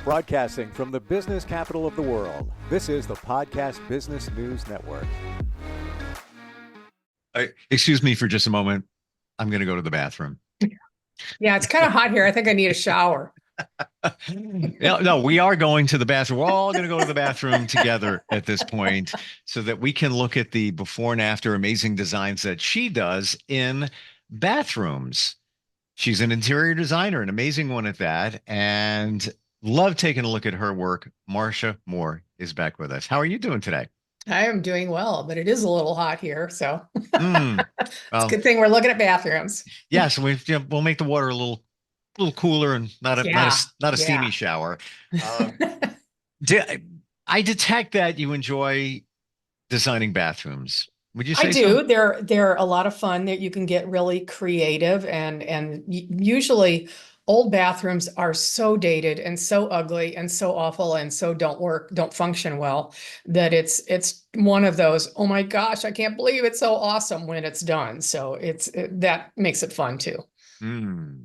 Broadcasting from the business capital of the world, this is the Podcast Business News Network. Excuse me for just a moment. I'm going to go to the bathroom. Yeah, it's kind of hot here. I think I need a shower. No, we are going to the bathroom. We're all going to go to the bathroom together at this point so that we can look at the before and after amazing designs that she does in bathrooms. She's an interior designer, an amazing one at that, and love taking a look at her work. Marcia Moore is back with us. How are you doing today? I am doing well, but it is a little hot here, so it's a Well, good thing we're looking at bathrooms. yes, we'll make the water a little cooler and not a Yeah. steamy shower. I detect that you enjoy designing bathrooms. Would you say I do. so? They're a lot of fun that you can get really creative and usually old bathrooms are so dated and so ugly and so awful and so don't function well that it's one of those, oh my gosh, I can't believe it's so awesome when it's done. So that makes it fun too. Hmm.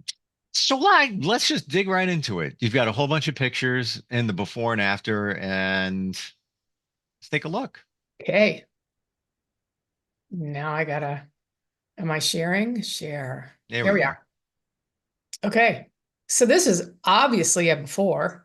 So let's just dig right into it. You've got a whole bunch of pictures in the before and after, and let's take a look. Okay. Now am I sharing? Share. There we are. Okay. So this is obviously a before.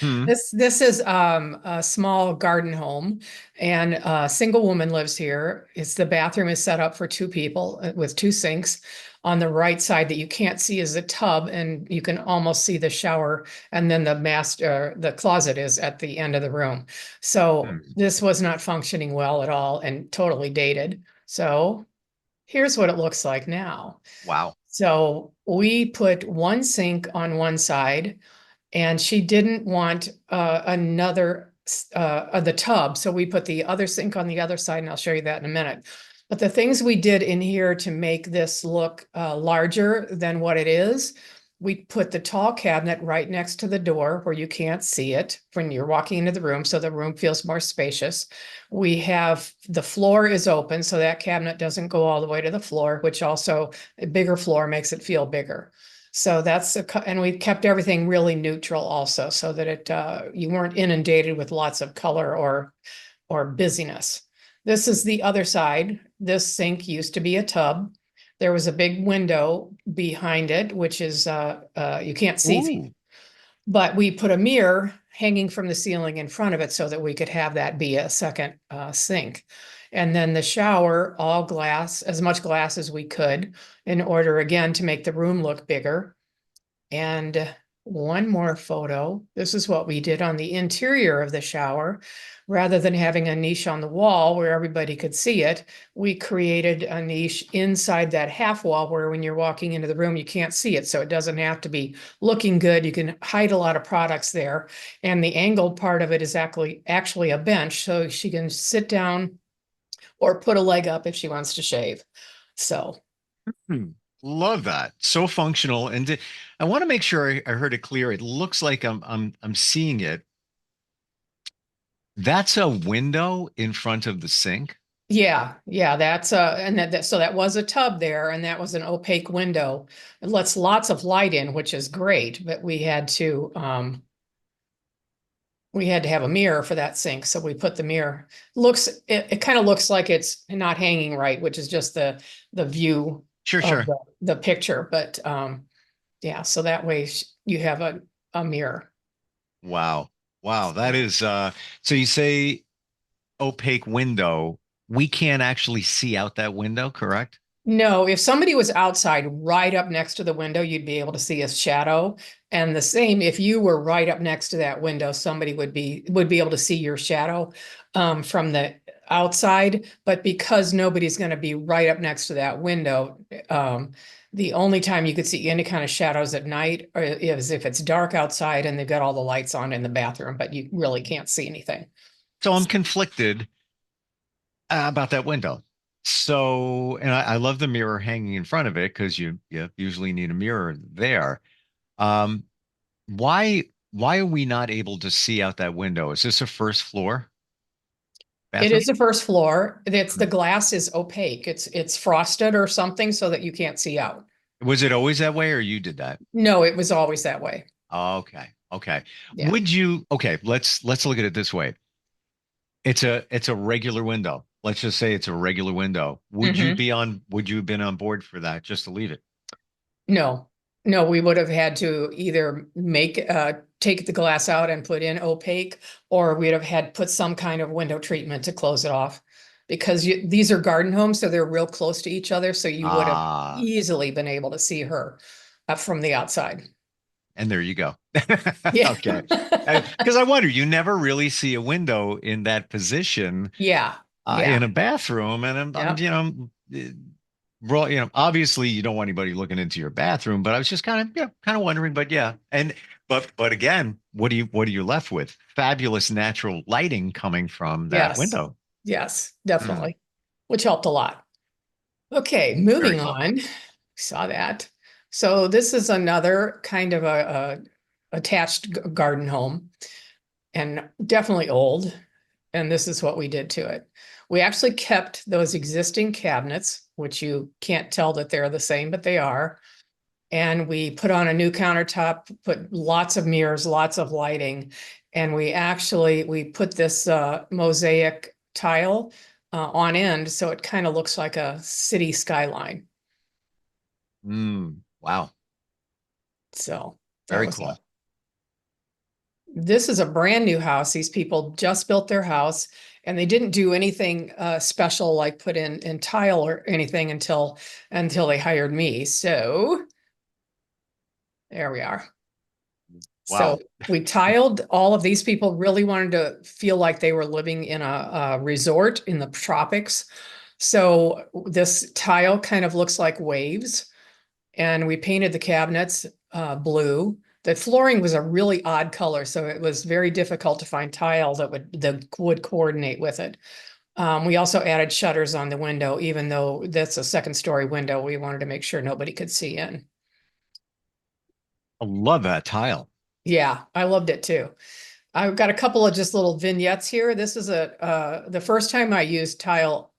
Hmm. This is a small garden home, and a single woman lives here. The bathroom is set up for two people with two sinks. On the right side that you can't see is a tub, and you can almost see the shower, and then the closet is at the end of the room. So this was not functioning well at all and totally dated. So here's what it looks like now. Wow. So we put one sink on one side, and she didn't want the tub. So we put the other sink on the other side, and I'll show you that in a minute. But the things we did in here to make this look larger than what it is, we put the tall cabinet right next to the door where you can't see it when you're walking into the room, so the room feels more spacious. The floor is open, so that cabinet doesn't go all the way to the floor, which also a bigger floor makes it feel bigger. So and we kept everything really neutral also, so that you weren't inundated with lots of color or busyness. This is the other side. This sink used to be a tub. There was a big window behind it, which is you can't see, but we put a mirror hanging from the ceiling in front of it so that we could have that be a second sink. And then the shower, all glass, as much glass as we could, in order again to make the room look bigger. And one more photo. This is what we did on the interior of the shower. Rather than having a niche on the wall where everybody could see it, we created a niche inside that half wall where when you're walking into the room, you can't see it. So it doesn't have to be looking good. You can hide a lot of products there. And the angled part of it is actually a bench. So she can sit down or put a leg up if she wants to shave. So. Love that. So functional. And I want to make sure I heard it clear. It looks like I'm seeing it. That's a window in front of the sink. Yeah, so that was a tub there, and that was an opaque window. It lets lots of light in, which is great, but we had to have a mirror for that sink, so we put the mirror. It kind of looks like it's not hanging right, which is just the view Sure. The picture, but yeah, so that way you have a mirror. Wow. That is so you say opaque window. We can't actually see out that window, correct? No, if somebody was outside right up next to the window, you'd be able to see a shadow. And the same, if you were right up next to that window, somebody would be able to see your shadow from the outside. But because nobody's going to be right up next to that window, the only time you could see any kind of shadows at night is if it's dark outside and they've got all the lights on in the bathroom, but you really can't see anything. So I'm conflicted about that window. So, and I love the mirror hanging in front of it because you usually need a mirror there. Um, why are we not able to see out that window? Is this a first floor It bathroom? is the first floor. The glass is opaque. It's frosted or something so that you can't see out. Was it always that way, or you did that? No, it was always that way. Okay. Okay. Yeah. Okay, let's look at it this way. It's a regular window. Let's just say it's a regular window. Would you have been on board for that just to leave it? No, no, we would have had to either take the glass out and put in opaque, or we'd have had put some kind of window treatment to close it off. Because these are garden homes, so they're real close to each other, so you would have Ah, easily been able to see her from the outside. and there you go. Yeah. Okay. Because I wonder, you never really see a window in that position Yeah, in yeah, a bathroom, and I'm yeah. obviously you don't want anybody looking into your bathroom, but I was just kind of wondering, but yeah, and but again, what are you left with? Fabulous natural lighting coming from that Yes, window. yes, Hmm, definitely, which helped a lot. Okay, very moving cool. on. Saw that. So this is another kind of a attached garden home, and definitely old. And this is what we did to it. We actually kept those existing cabinets, which you can't tell that they're the same, but they are. And we put on a new countertop, put lots of mirrors, lots of lighting. And we put this mosaic tile on end, so it kind of looks like a city skyline. Wow, So that very was cool. this is a brand new house. These people just built their house, and they didn't do anything special like put in tile or anything until they hired me. So there we are. So Wow. we tiled. All of these people really wanted to feel like they were living in a resort in the tropics. So this tile kind of looks like waves, and we painted the cabinets blue. The flooring was a really odd color, so it was very difficult to find tile that would coordinate with it. We also added shutters on the window, even though that's a second story window. We wanted to make sure nobody could see in. I love that tile. Yeah, I loved it too. I've got a couple of just little vignettes here. This is the first time I used tile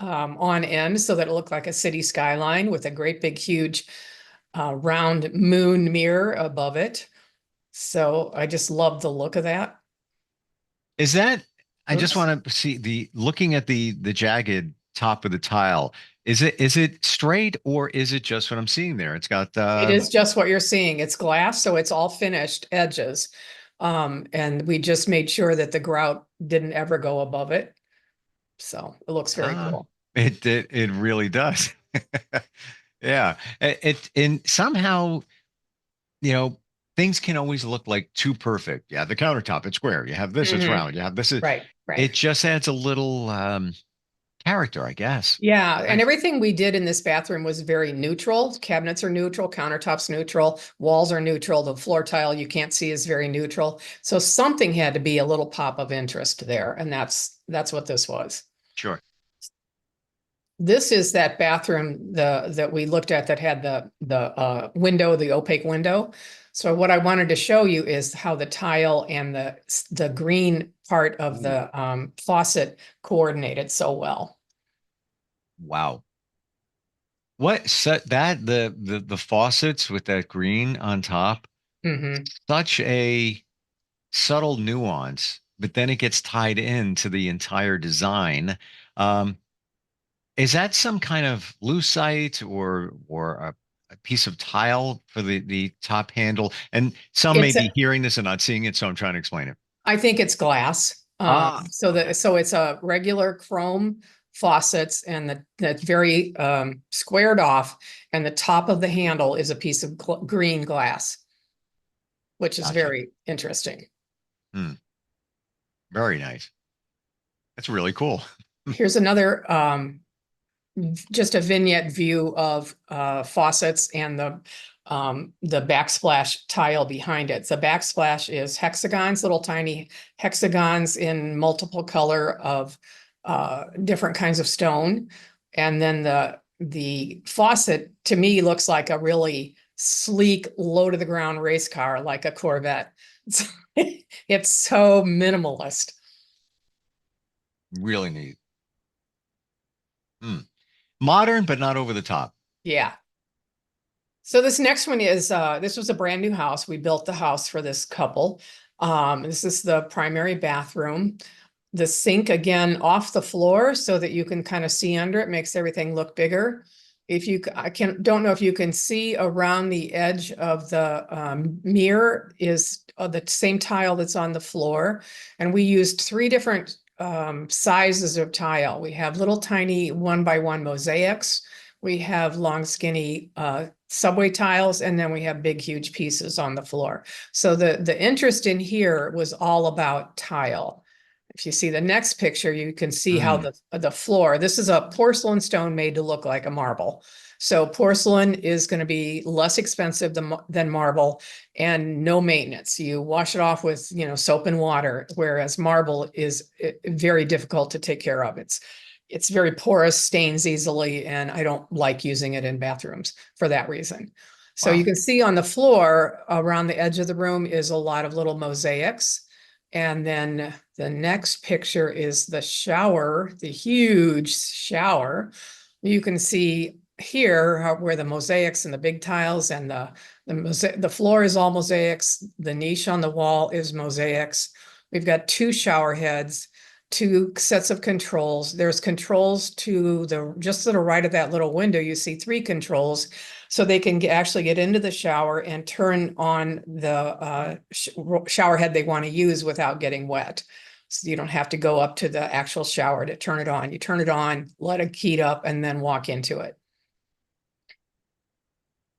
on end so that it looked like a city skyline with a great big huge round moon mirror above it. So I just love the look of that. Is that, I just Oops. want to see looking at the jagged top of the tile. Is it straight or is it just what I'm seeing there? It's got It is just what you're seeing. It's glass, so it's all finished edges. And we just made sure that the grout didn't ever go above it. So it looks very ah, cool. it really does. Yeah. And somehow, you know, things can always look like too perfect. Yeah, the countertop, it's square. You have this, it's Mhm. round. You have this, it Right, right. it just adds a little character, I guess. Yeah, and Nice. everything we did in this bathroom was very neutral. Cabinets are neutral, countertops neutral, walls are neutral. The floor tile you can't see is very neutral. So something had to be a little pop of interest there, and that's what this was. Sure. This is that bathroom that we looked at that had the window, the opaque window. So what I wanted to show you is how the tile and the green part of Ooh, the faucet coordinated so well. wow. What set that the faucets with that green on top, Hmm. such a subtle nuance, but then it gets tied into the entire design. Um, is that some kind of lucite or a piece of tile for the top handle? And some may It's be hearing this and not seeing it, so I'm trying to explain it. I think it's glass. Ah, okay. So it's a regular chrome faucets and that's very squared off, and the top of the handle is a piece of green glass, which is Gotcha. very interesting. Hmm, very nice. That's really cool. Here's another just a vignette view of faucets and the backsplash tile behind it. The backsplash is hexagons, little tiny hexagons in multiple color of different kinds of stone. And then the faucet to me looks like a really sleek, low to the ground race car, like a Corvette. It's, it's so minimalist. Really neat. Hmm. Modern, but not over the top. Yeah. So this next one is, this was a brand new house. We built the house for this couple. This is the primary bathroom. The sink again off the floor so that you can kind of see under it, makes everything look bigger. If you, don't know if you can see around the edge of the mirror is the same tile that's on the floor. And we used 3 different sizes of tile. We have little tiny 1x1 mosaics. We have long skinny subway tiles, and then we have big, huge pieces on the floor. So the interest in here was all about tile. If you see the next picture, you can see how the floor, this is a porcelain stone made to look like a marble. So porcelain is going to be less expensive than marble and no maintenance. You wash it off with, soap and water, whereas marble is very difficult to take care of. It's very porous, stains easily, and I don't like using it in bathrooms for that reason. So Wow. you can see on the floor around the edge of the room is a lot of little mosaics. And then the next picture is the shower, the huge shower. You can see here where the mosaics and the big tiles and the floor is all mosaics. The niche on the wall is mosaics. We've got 2 shower heads, 2 sets of controls. There's controls to just to the right of that little window. You see 3 controls. So they can actually get into the shower and turn on the shower head they want to use without getting wet. So you don't have to go up to the actual shower to turn it on. You turn it on, let it heat up, and then walk into it.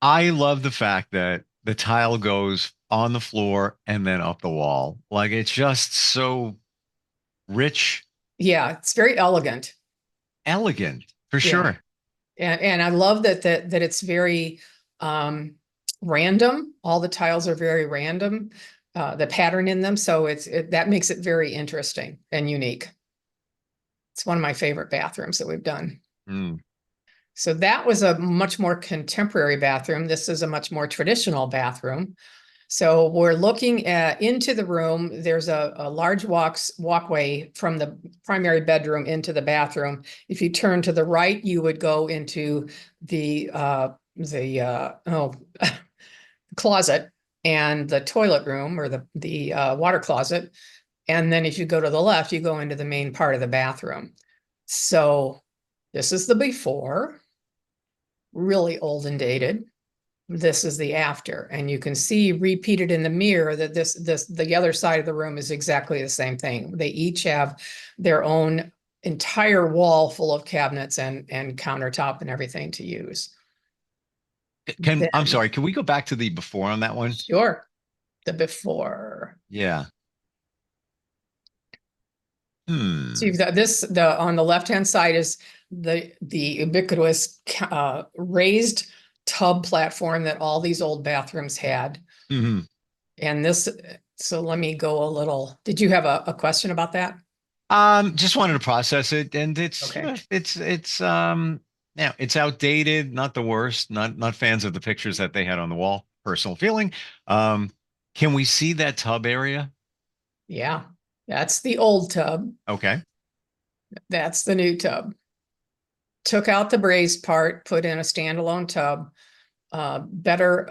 I love the fact that the tile goes on the floor and then up the wall. Like it's just so rich, Yeah, it's very elegant. elegant for Yeah. sure. And I love that it's very random. All the tiles are very random, the pattern in them. So that makes it very interesting and unique. It's one of my favorite bathrooms that we've done. Mm. So that was a much more contemporary bathroom. This is a much more traditional bathroom. So we're looking into the room. There's a large walkway from the primary bedroom into the bathroom. If you turn to the right, you would go into the closet and the toilet room, or the water closet. And then if you go to the left, you go into the main part of the bathroom. So this is the before, really old and dated. This is the after, and you can see repeated in the mirror that the other side of the room is exactly the same thing. They each have their own entire wall full of cabinets and countertop and everything to use. I'm sorry, can we go back to the before on that one? Sure. The before. Yeah. So you've got on the left-hand side is the ubiquitous raised tub platform that all these old bathrooms had. Mm-hmm. And so let me go a little, did you have a question about that? Just wanted to process it, and Okay. Yeah, it's outdated, not the worst, not fans of the pictures that they had on the wall, personal feeling. Can we see that tub area? Yeah, that's the old tub. Okay. That's the new tub. Took out the braised part, put in a standalone tub. Better,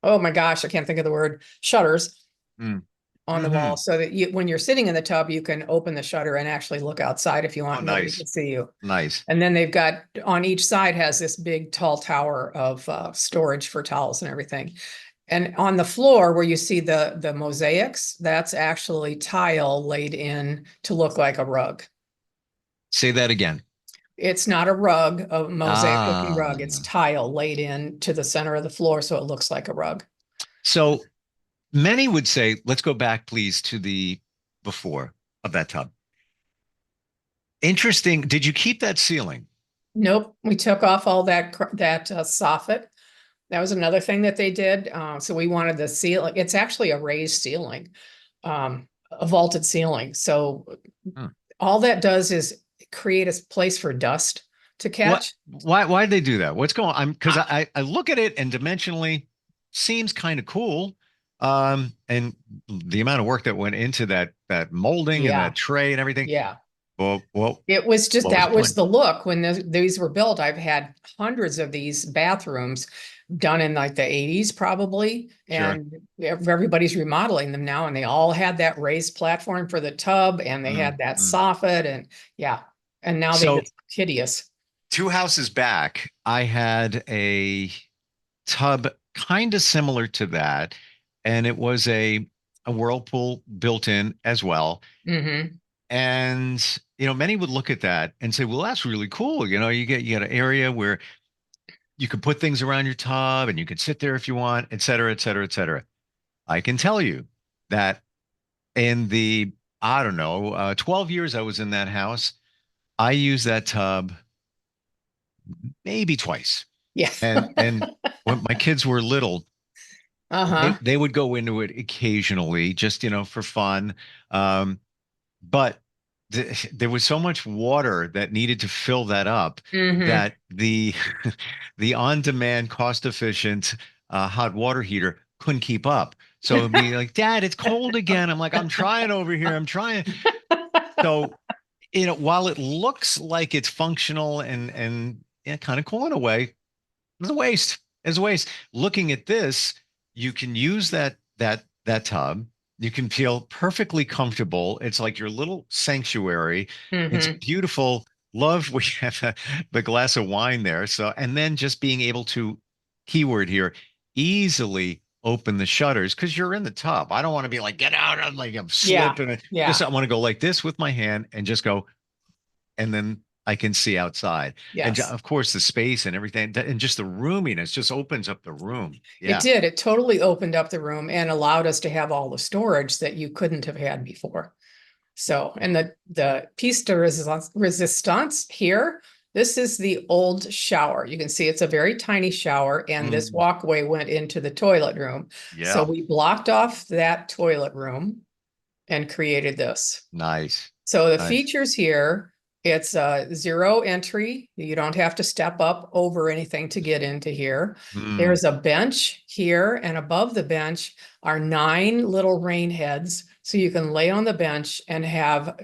oh my gosh, I can't think of the word, shutters on the wall, so that when you're sitting in the tub, you can open the shutter and actually look outside if you want. Nobody to see you. Nice. And then they've got, on each side has this big tall tower of storage for towels and everything. And on the floor where you see the mosaics, that's actually tile laid in to look like a rug. Say that again. It's not a rug, a mosaic looking rug. It's tile laid in to the center of the floor, so it looks like a rug. So many would say, let's go back, please, to the before of that tub. Interesting. Did you keep that ceiling? Nope. We took off all that soffit. That was another thing that they did. So we wanted the ceiling. It's actually a raised ceiling, a vaulted ceiling. So all that does is create a place for dust to catch. Why'd they do that? What's going on? Because I look at it and dimensionally seems kind of cool. And the amount of work that went into that molding and that tray and everything. Yeah. Well, It was just, what was that the was point? the look when these were built. I've had hundreds of these bathrooms done in like the 80s probably, Sure. and everybody's remodeling them now, and they all had that raised platform for the tub, and they Mm, had that mm. soffit, and yeah, and now they So just hideous. 2 houses back, I had a tub kind of similar to that, and it was a whirlpool built in as well. Hmm. And many would look at that and say, "Well, that's really cool. You get an area where you could put things around your tub, and you could sit there if you want, et cetera, et cetera, et cetera." I can tell you that in the I don't know 12 years I was in that house, I used that tub maybe twice. Yeah. And when my kids were little, they Uh-huh. they would go into it occasionally, just for fun. But there was so much water that needed to fill that up Hmm. that the the on-demand, cost-efficient hot water heater couldn't keep up. So it'd be like, "Dad, it's cold again." I'm like, "I'm trying over here. I'm trying." So while it looks like it's functional and yeah, kind of cool in a way, it's a waste. It's a waste. Looking at this, you can use that tub. You can feel perfectly comfortable. It's like your little sanctuary. It's Hmm. beautiful. Love we have the glass of wine there. So, and then just being able to, keyword here, easily open the shutters because you're in the tub. I don't want to be like, get out. I'm like, I'm Yeah. slipping. Just Yeah. I want to go like this with my hand and just go, and then I can see outside. And Yes. of course, the space and everything, and just the roominess just opens up the room. It Yeah. did. It totally opened up the room and allowed us to have all the storage that you couldn't have had before. So, and the piece de resistance here, this is the old shower. You can see it's a very tiny shower, and this Mm, walkway went into the toilet room. So yeah. we blocked off that toilet room and created this. Nice. So the Nice. features here, it's a zero entry. You don't have to step up over anything to get into here. Mm. There's a bench here, and above the bench are 9 little rain heads. So you can lay on the bench and have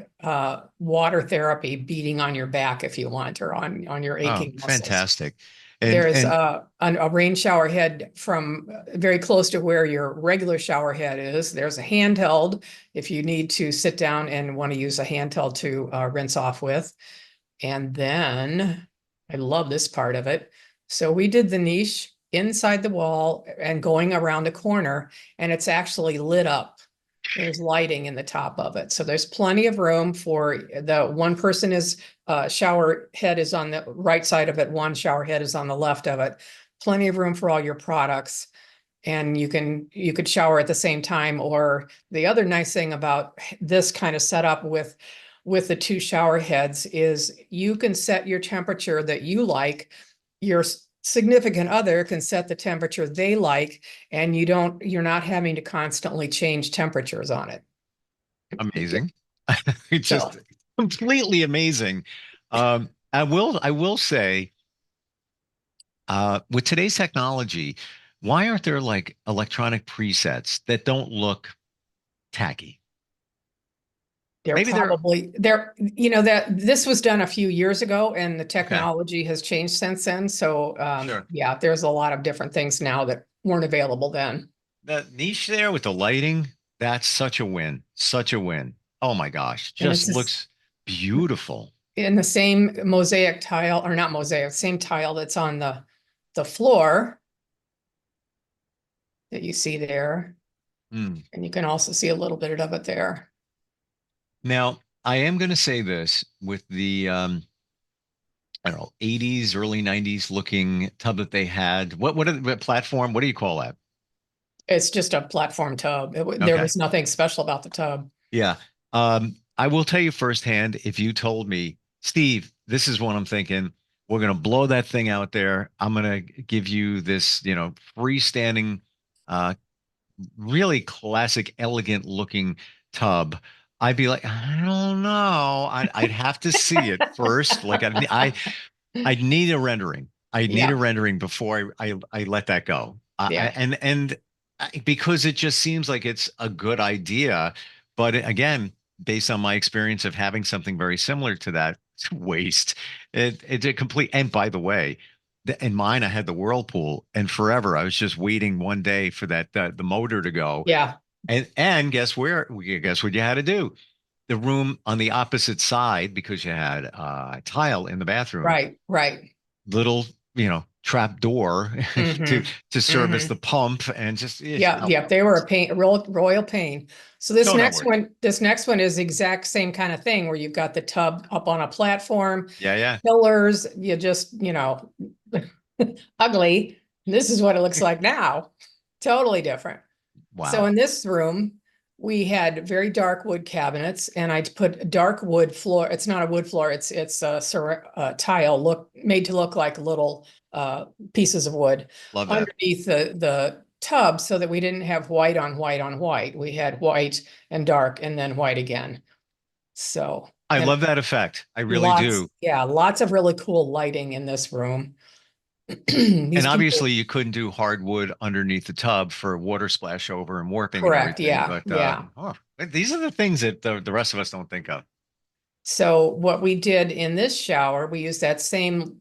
water therapy beating on your back if you want, or on your Oh, aching muscles. fantastic. And There's and a rain shower head from very close to where your regular shower head is. There's a handheld if you need to sit down and want to use a handheld to rinse off with. And then I love this part of it. So we did the niche inside the wall and going around the corner, and it's actually lit up. There's lighting in the top of it. So there's plenty of room for the one person is shower head is on the right side of it. One shower head is on the left of it. Plenty of room for all your products. And you could shower at the same time. Or the other nice thing about this kind of setup with the 2 shower heads is you can set your temperature that you like. Your significant other can set the temperature they like, and you're not having to constantly change temperatures on it. amazing. It's So just completely amazing. I will say, with today's technology, why aren't there like electronic presets that don't look tacky? they're Maybe they're probably they're that this was done a few years ago, and the okay. technology has changed since then. So Sure. yeah, there's a lot of different things now that weren't available then. The niche there with the lighting, that's such a win. Such a win. Oh my gosh. And Just it's just looks beautiful. in the same mosaic tile, or not mosaic, same tile that's on the floor that you see there. Mm. And you can also see a little bit of it there. Now, I am going to say this with the I don't know, 80s, early 90s looking tub that they had. What platform? What do you call that? It's just a platform tub. There Okay. was nothing special about the tub. Yeah. I will tell you firsthand, if you told me, Steve, this is what I'm thinking. We're going to blow that thing out there. I'm going to give you this, freestanding, uh, really classic, elegant looking tub. I'd be like, I don't know. I'd have to see it first. Like I'd need a rendering. I need a Yeah, rendering before I let that go. yeah. Because it just seems like it's a good idea, but again, based on my experience of having something very similar to that, it's waste. It's a complete, and by the way, in mine, I had the whirlpool, and forever I was just waiting one day for that the motor to go. Yeah, And guess what you had to do? The room on the opposite side, because you had tile in the bathroom, right, right. little, trap door to Mm-hmm. service Mm-hmm. the pump, and just Yeah, no, yeah, they were a pain, a royal pain. So so not worth it. this next one is the exact same kind of thing where you've got the tub up on a platform, Yeah, yeah. pillars, you just, ugly. This is what it looks like now. Totally different. So Wow. in this room, we had very dark wood cabinets, and I put dark wood floor. It's not a wood floor. It's a tile made to look like little pieces of wood Love that. underneath the tub, so that we didn't have white on white on white. We had white and dark, and then white again. So I and love that effect. I really do. lots of really cool lighting in this room. And These people, obviously, you couldn't do hardwood underneath the tub for water splash over and warping and correct. everything. Yeah, But yeah. these are the things that the rest of us don't think of. So what we did in this shower, we used that same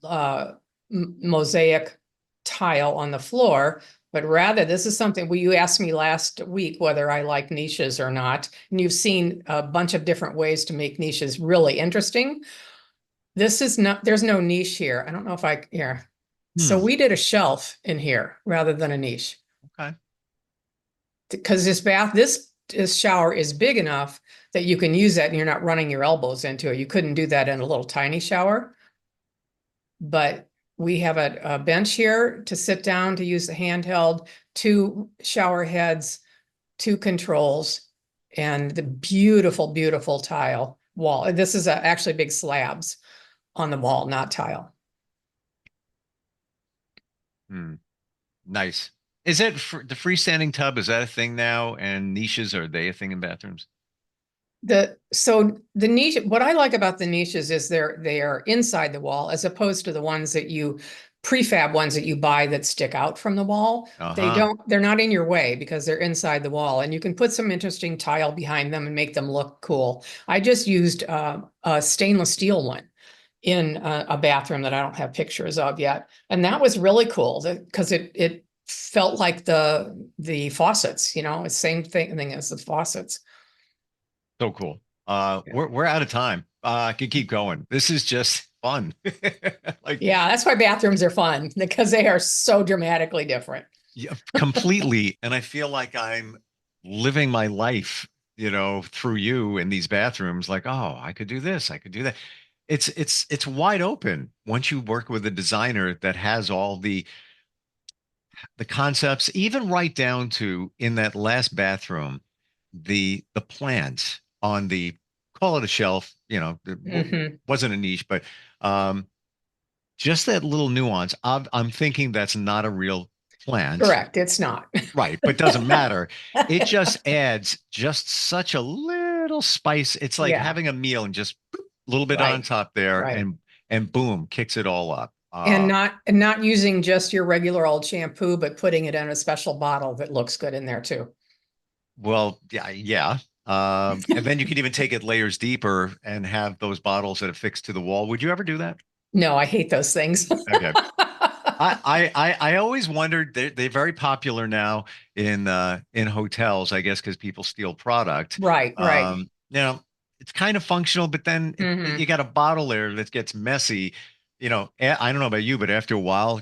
mosaic tile on the floor, but rather this is something you asked me last week whether I like niches or not, and you've seen a bunch of different ways to make niches really interesting. This is not, there's no niche here. I don't know if here. So Hmm. we did a shelf in here rather than a niche, Okay. because this shower is big enough that you can use that and you're not running your elbows into it. You couldn't do that in a little tiny shower. But we have a bench here to sit down to use the handheld, two shower heads, two controls, and the beautiful, beautiful tile wall. This is actually big slabs on the wall, not tile. Hmm. Nice. Is it the freestanding tub? Is that a thing now? And niches, are they a thing in bathrooms? So the niche, what I like about the niches is they are inside the wall, as opposed to the ones that you prefab ones that you buy that stick out from the wall. Uh-huh. They're not in your way because they're inside the wall, and you can put some interesting tile behind them and make them look cool. I just used a stainless steel one in a bathroom that I don't have pictures of yet, and that was really cool because it felt like the faucets, it's same thing as the faucets. So cool. Yeah. We're out of time. I could keep going. This is just fun. Like, Yeah, that's why bathrooms are fun, because they are so dramatically different. yeah, completely. And I feel like I'm living my life, through you in these bathrooms. Like, oh, I could do this. I could do that. It's wide open once you work with a designer that has all the concepts, even right down to in that last bathroom, the plant on the, call it a shelf, Hmm. wasn't a niche, but um, just that little nuance. I'm thinking that's not a real plant, Correct, it's not. right? But doesn't matter. It just adds just such a little spice. It's like Yeah, having a meal and just a little bit on right, top there, right. and boom, kicks it all up. And not using just your regular old shampoo, but putting it in a special bottle that looks good in there too. Well, yeah, yeah. And then you can even take it layers deeper and have those bottles that are fixed to the wall. Would you ever do that? No, I hate those things. Okay. I always wondered, they're very popular now in hotels, I guess, because people steal product. Right, right. It's kind of functional, but then you Hmm. got a bottle there that gets messy. I don't know about you, but after a while,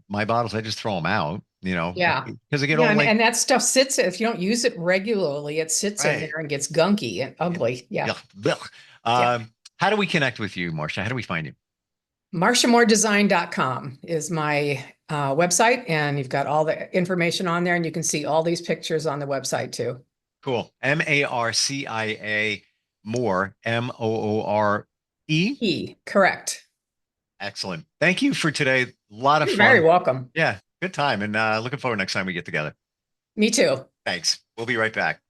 my bottles, I just throw them out, Yeah. because they get Yeah, all and, like, and that stuff sits, if you don't use it regularly, it sits in right. there and gets gunky and Yeah. ugly. Yeah. Yeah. Blech. Yeah. How do we connect with you, Marcia? How do we find you? MarciaMooreDesign.com is my website, and you've got all the information on there, and you can see all these pictures on the website too. Cool. Marcia Moore, Moore. Correct. Excellent. Thank you for today. A lot of You're very fun. welcome. Yeah, good time. And looking forward next time we get together. Me too. Thanks. We'll be right back.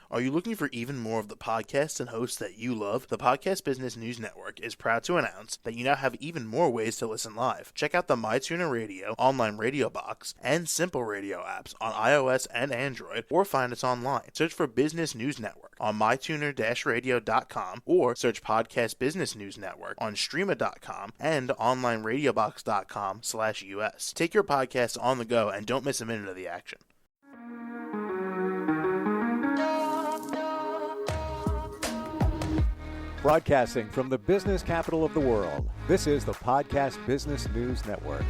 Are you looking for even more of the podcasts and hosts that you love? The Podcast Business News Network is proud to announce that you now have even more ways to listen live. Check out the MyTuner Radio, online radio box, and Simple Radio apps on iOS and Android, or find us online. Search for Business News Network on mytuner-radio.com, or search Podcast Business News Network on streama.com and onlineradiobox.com/US. Take your podcast on the go and don't miss a minute of the action. Broadcasting from the business capital of the world, this is the Podcast Business News Network.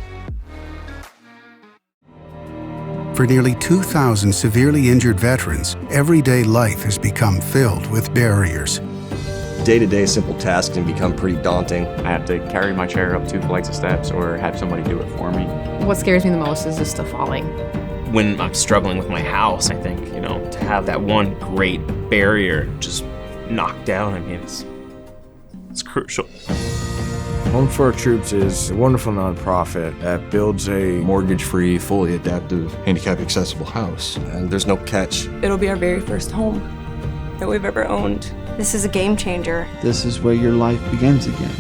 For nearly 2,000 severely injured veterans, everyday life has become filled with barriers. Day-to-day simple tasks can become pretty daunting. I have to carry my chair up 2 flights of steps or have somebody do it for me. What scares me the most is just the falling. When I'm struggling with my house, I think, to have that one great barrier just knocked down, it's crucial. Home for Our Troops is a wonderful nonprofit that builds a Mortgage-free, fully adaptive, handicap-accessible house. And there's no catch. It'll be our very first home that we've ever owned. This is a game changer. This is where your life begins again.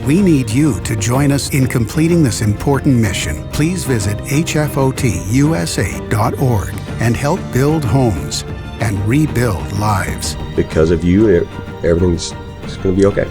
We need you to join us in completing this important mission. Please visit hfotusa.org and help build homes and rebuild lives. Because of you, everything's going to be okay.